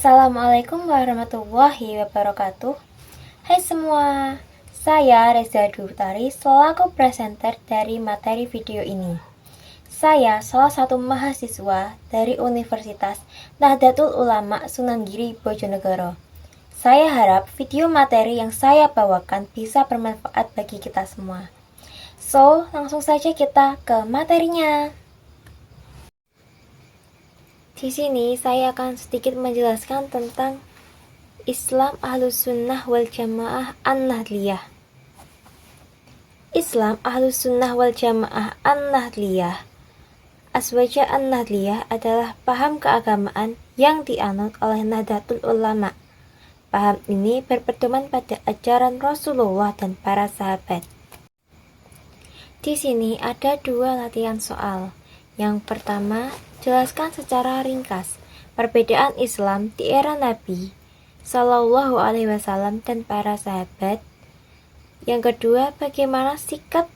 Assalamualaikum warahmatullahi wabarakatuh. Hai semua, saya Reza Dutari selaku presenter dari materi video ini. Saya salah satu mahasiswa dari Universitas Nahdlatul Ulama Sunan Giri Bojonegoro. Saya harap video materi yang saya bawakan bisa bermanfaat bagi kita semua. So, langsung saja kita ke materinya. Di sini saya akan sedikit menjelaskan tentang Islam Ahlus Sunnah wal Jamaah An-Nahdliyah. Islam Ahlus Sunnah wal Jamaah An-Nahdliyah Aswaja An-Nahdliyah adalah paham keagamaan yang dianut oleh Nahdlatul Ulama. Paham ini berpedoman pada ajaran Rasulullah dan para sahabat. Di sini ada dua latihan soal. Yang pertama, jelaskan secara ringkas perbedaan Islam di era Nabi Shallallahu Alaihi Wasallam dan para sahabat. Yang kedua, bagaimana sikap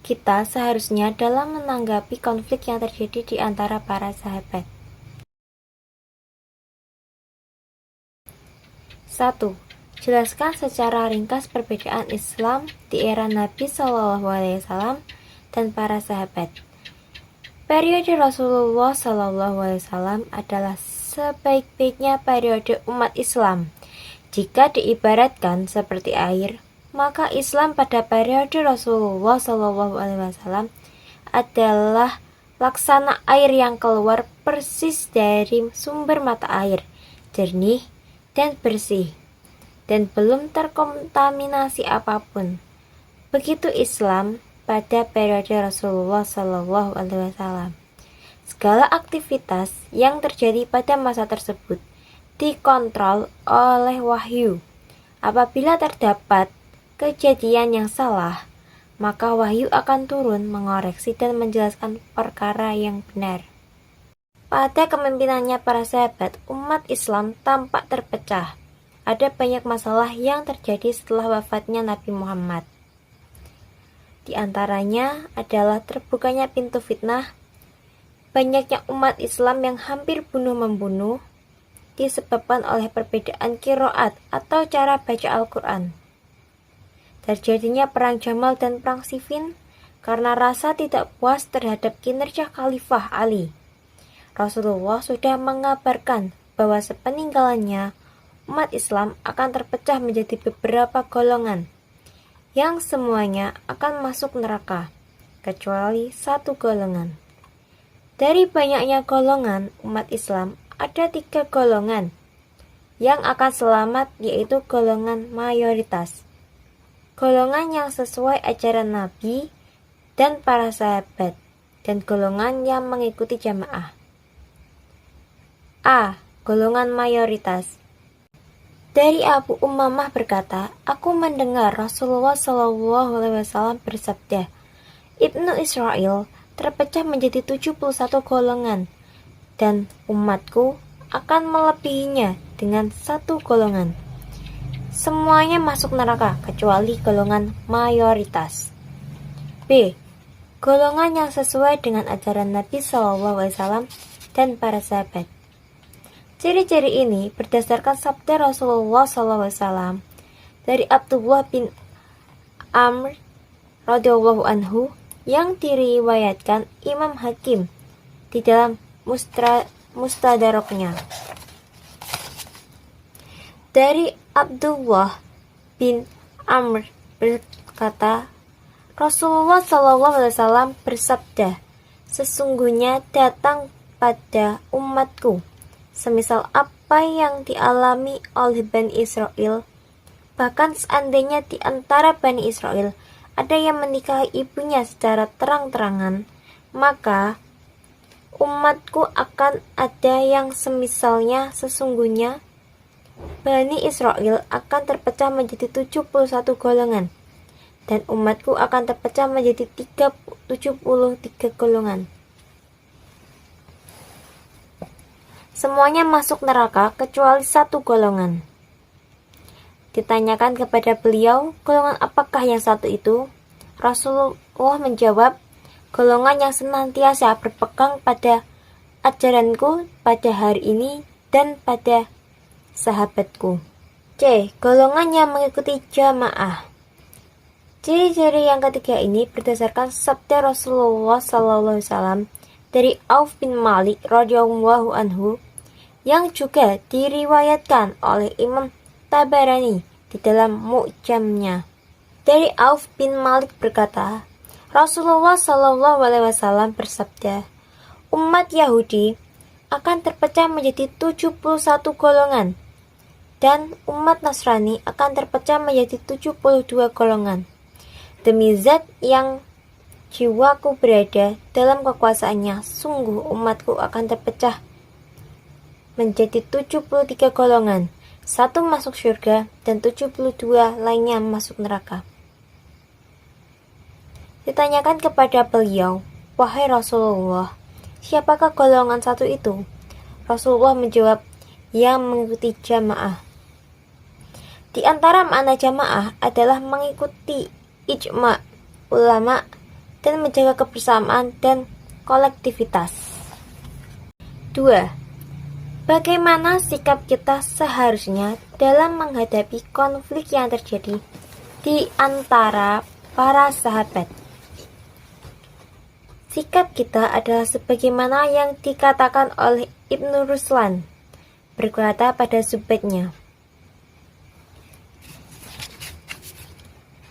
kita seharusnya dalam menanggapi konflik yang terjadi di antara para sahabat. 1. Jelaskan secara ringkas perbedaan Islam di era Nabi Shallallahu Alaihi Wasallam dan para sahabat. Periode Rasulullah Shallallahu Alaihi Wasallam adalah sebaik-baiknya periode umat Islam. Jika diibaratkan seperti air, maka Islam pada periode Rasulullah Shallallahu Alaihi Wasallam adalah laksana air yang keluar persis dari sumber mata air, jernih dan bersih, dan belum terkontaminasi apapun. Begitu Islam pada periode Rasulullah Shallallahu Alaihi Wasallam. Segala aktivitas yang terjadi pada masa tersebut dikontrol oleh wahyu. Apabila terdapat kejadian yang salah, maka wahyu akan turun mengoreksi dan menjelaskan perkara yang benar. Pada kepemimpinannya para sahabat, umat Islam tampak terpecah. Ada banyak masalah yang terjadi setelah wafatnya Nabi Muhammad. Di antaranya adalah terbukanya pintu fitnah, banyaknya umat Islam yang hampir bunuh-membunuh, disebabkan oleh perbedaan qiraat atau cara baca Al-Quran. Terjadinya perang Jamal dan perang Siffin karena rasa tidak puas terhadap kinerja Khalifah Ali. Rasulullah sudah mengabarkan bahwa sepeninggalannya umat Islam akan terpecah menjadi beberapa golongan, yang semuanya akan masuk neraka, kecuali satu golongan. Dari banyaknya golongan umat Islam, ada 3 golongan yang akan selamat, yaitu golongan mayoritas, golongan yang sesuai ajaran Nabi dan para sahabat, dan golongan yang mengikuti jamaah. A. Golongan mayoritas. Dari Abu Umamah berkata, aku mendengar Rasulullah Shallallahu Alaihi Wasallam bersabda, Ibnu Israil terpecah menjadi 71 golongan, dan umatku akan melebihinya dengan 1 golongan. Semuanya masuk neraka kecuali golongan mayoritas. B. Golongan yang sesuai dengan ajaran Nabi Shallallahu Alaihi Wasallam dan para sahabat. Ciri-ciri ini berdasarkan sabda Rasulullah SAW dari Abdullah bin Amr radhiyallahu anhu yang diriwayatkan Imam Hakim di dalam Mustadraknya. Dari Abdullah bin Amr berkata, Rasulullah SAW bersabda, sesungguhnya datang pada umatku semisal apa yang dialami oleh Bani Israel. Bahkan seandainya di antara Bani Israel ada yang menikahi ibunya secara terang-terangan, maka umatku akan ada yang semisalnya. Sesungguhnya Bani Israel akan terpecah menjadi 71 golongan, dan umatku akan terpecah menjadi 73 golongan. Semuanya masuk neraka kecuali 1 golongan. Ditanyakan kepada beliau, golongan apakah yang satu itu? Rasulullah menjawab, golongan yang senantiasa berpegang pada ajaranku pada hari ini dan pada sahabatku. C. Golongan yang mengikuti jamaah. Ciri-ciri yang ketiga ini berdasarkan sabda Rasulullah SAW dari Auf bin Malik radhiyallahu anhu yang juga diriwayatkan oleh Imam Tabarani di dalam Mu'jamnya. Dari Auf bin Malik berkata, Rasulullah SAW bersabda, umat Yahudi akan terpecah menjadi 71 golongan dan umat Nasrani akan terpecah menjadi 72 golongan. Demi zat yang jiwaku berada dalam kekuasaannya, sungguh umatku akan terpecah menjadi 73 golongan, satu masuk surga dan 72 lainnya masuk neraka. Ditanyakan kepada beliau, wahai Rasulullah, siapakah golongan satu itu? Rasulullah menjawab, yang mengikuti jamaah. Di antara makna jamaah adalah mengikuti ijma ulama dan menjaga kebersamaan dan kolektivitas. 2. Bagaimana sikap kita seharusnya dalam menghadapi konflik yang terjadi di antara para sahabat? Sikap kita adalah sebagaimana yang dikatakan oleh Ibnu Ruslan, berkata pada subbaitnya,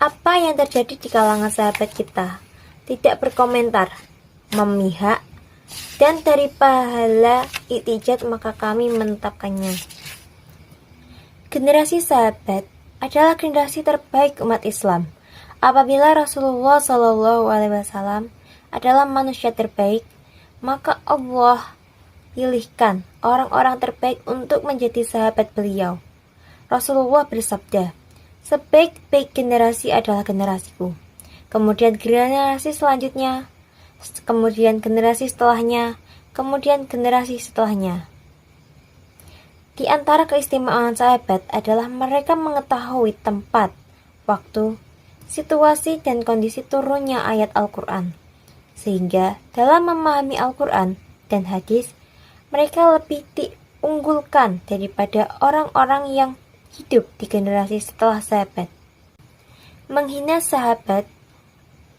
apa yang terjadi di kalangan sahabat kita? Tidak berkomentar, memihak, dan dari pahala iktijat maka kami menetapkannya. Generasi sahabat adalah generasi terbaik umat Islam. Apabila Rasulullah SAW adalah manusia terbaik, maka Allah pilihkan orang-orang terbaik untuk menjadi sahabat beliau. Rasulullah bersabda, sebaik-baik generasi adalah generasiku. Kemudian generasi selanjutnya, kemudian generasi setelahnya, kemudian generasi setelahnya. Di antara keistimewaan sahabat adalah mereka mengetahui tempat, waktu, situasi, dan kondisi turunnya ayat Al-Quran. Sehingga dalam memahami Al-Quran dan hadis, mereka lebih diunggulkan daripada orang-orang yang hidup di generasi setelah sahabat. Menghina sahabat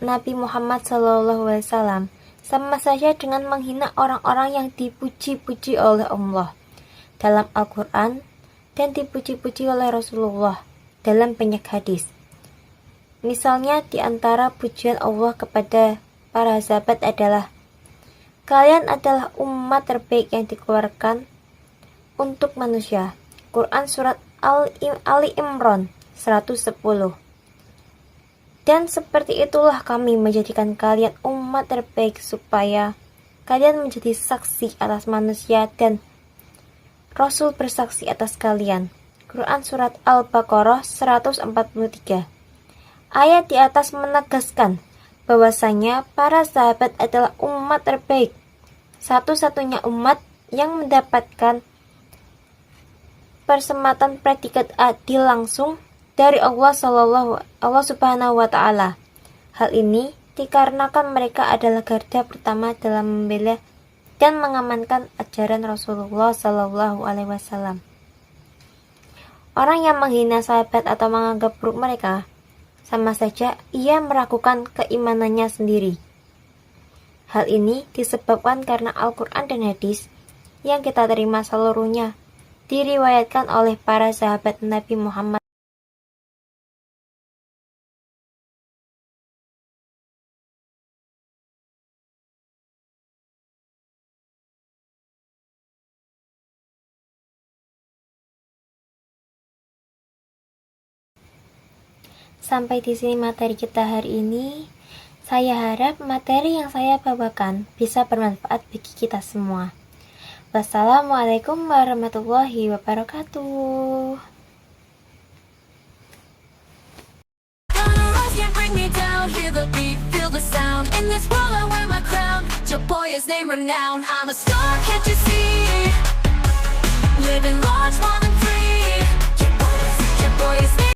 Nabi Muhammad SAW sama saja dengan menghina orang-orang yang dipuji-puji oleh Allah dalam Al-Quran dan dipuji-puji oleh Rasulullah dalam banyak hadis. Misalnya di antara pujian Allah kepada para sahabat adalah, kalian adalah umat terbaik yang dikeluarkan untuk manusia. Quran Surat Ali Imran 110. Dan seperti itulah kami menjadikan kalian umat terbaik supaya kalian menjadi saksi atas manusia dan Rasul bersaksi atas kalian. Quran Surat Al-Baqarah 143. Ayat di atas menegaskan bahwasanya para sahabat adalah umat terbaik, satu-satunya umat yang mendapatkan persematan predikat adil langsung dari Allah Subhanahu wa Ta'ala. Hal ini dikarenakan mereka adalah garda pertama dalam membela dan mengamankan ajaran Rasulullah SAW. Orang yang menghina sahabat atau menganggap buruk mereka, sama saja ia meragukan keimanannya sendiri. Hal ini disebabkan karena Al-Quran dan hadis yang kita terima seluruhnya diriwayatkan oleh para sahabat Nabi Muhammad. Sampai di sini materi kita hari ini. Saya harap materi yang saya bawakan bisa bermanfaat bagi kita semua. Wassalamualaikum warahmatullahi wabarakatuh. I'm a star, can't you see? Living large, more than free. Your boy is